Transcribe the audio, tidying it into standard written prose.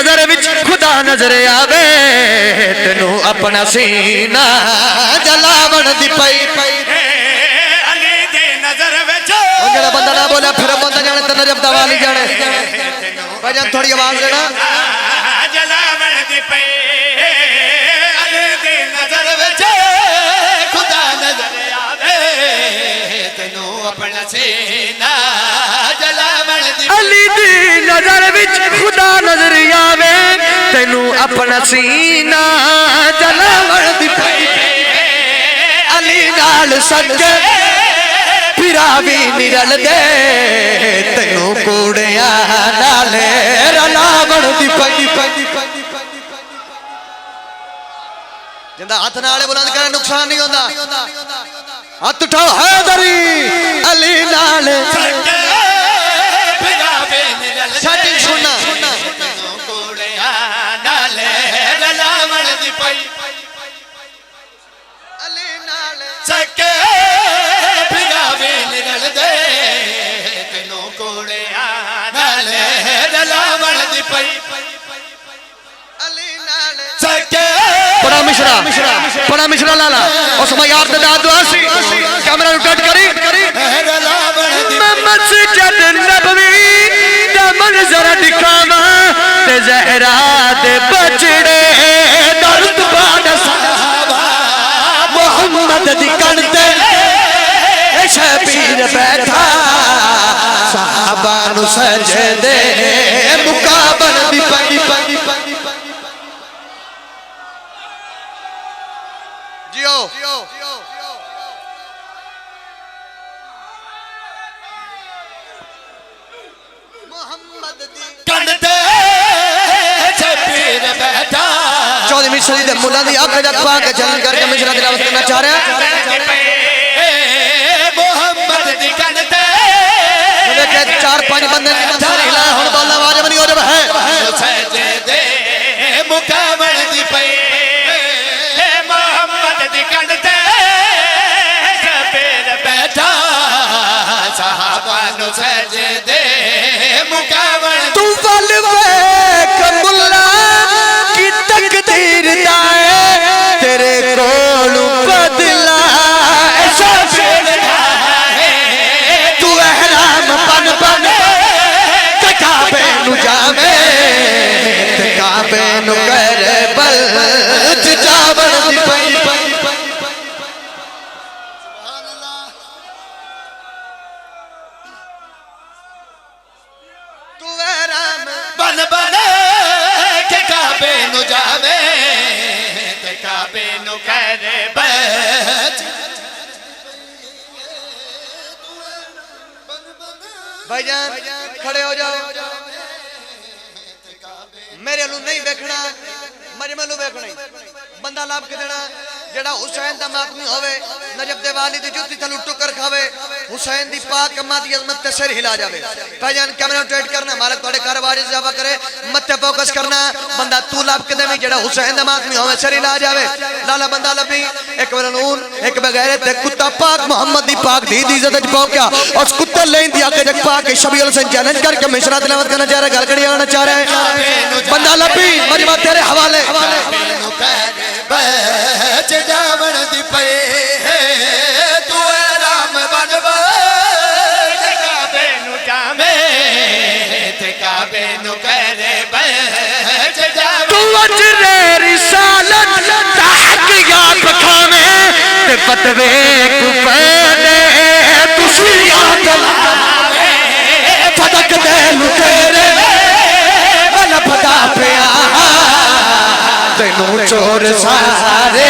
नजर विच खुदा नजर आवे तेनू अपना सीना जलावन दी पई अली दे नजर विच जेड़ा बंदा ना बोले फिर बंदा जाने ते नजर दवाली जाने भाईजान थोड़ी आवाज देना जलावन दी पई अली दे नजर विच खुदा नजर आवे तेनू अपना सीना जलावन दी अली दी नजर विच खुदा नजर आवे तेनू अपना सीना जलावन दी पई अली नाल सच्चे फिरा भी निरल दे तेनू कूड़िया नाले रलावन दी पई जिंदा हाथ नाले बुलंद करे नुकसान नहीं होता हाथ उठाओ हैदरी अली नाल सेटिंग सुनना अली नाल सके फिरावे निरल दे तेनू कोड़िया नाले रलावण दी पई अली नाल सके बड़ा मिश्रा लाला और समय यार ते दाद दुआसी कैमरा रोटेट करी रलावण दी मैं मस्जिद नबवी दा मंजर दिखावा ते ज़हरा दे बचड़े दर्द बाद सहाबा मोहम्मद दी कणते शबीर बैठा सहाबा नु सजदे मुकाबल दी पई जियो मोहम्मद दी कणते शबीर बैठा 14वीं सदी दे मुल्ला दी अख जग पा के चलन करके मिश्रा तिलावत करना चाह रहा है मोहम्मद दी कणते देखे 4-5 बंदे हिला हुन बोलना आवाज बनी हो जब है सजदे मुकाबल दी पई मोहम्मद दी कणते शबीर बैठा सहाबा नु सजदे मुकाबल तू वल वेख मुल्ला की तकदीर दाए तेरे कोल बदला शबीर तू एहराम बन ते काबे नु जावे ते काबे नु करबल जावन दी पई तू एहराम बन के काबे नु जावे ते काबे नु करे बच भाईजान खड़े हो जाओ मेरे लू नहीं देखना मजमे लू देखना बंदा लाभ के देना जेड़ा हुसैन दा मातमी होवे नजब दे वाली दी जुत्ती थलू टुकर खावे हुसैन दी पाक अम्मा दी अजमत ते सिर हिला जावे भाईजान कैमरा रोटेट करना मालिक तोड़े कारोबार इजाफा करे मत्थे फोकस करना बंदा तू लाभ के देवी जेड़ा हुसैन दा मातमी होवे सिर हिला जावे लाला बंदा लभी एक मलून एक बगैरत ते कुत्ता पाक मोहम्मद दी पाक दी इज्जत च पहुंच गया और कुत्ते लेन दी आके जग पाक शबीर हुसैन चैलेंज करके मिश्रा तिलावत करना चाह रहा है गलगड़ी आना चाह रहा है बंदा लभी मजमा तेरे हवाले बच जावन दी पई तू राम बन काबे नु जावे ते काबे नु करे बच जावन तू अजरे रिसालत ताक याद खावे ते फतवे कुफने तुसी याद लावे फदक दे लुटेरे वाला फदा पिया तेनू चोर सारे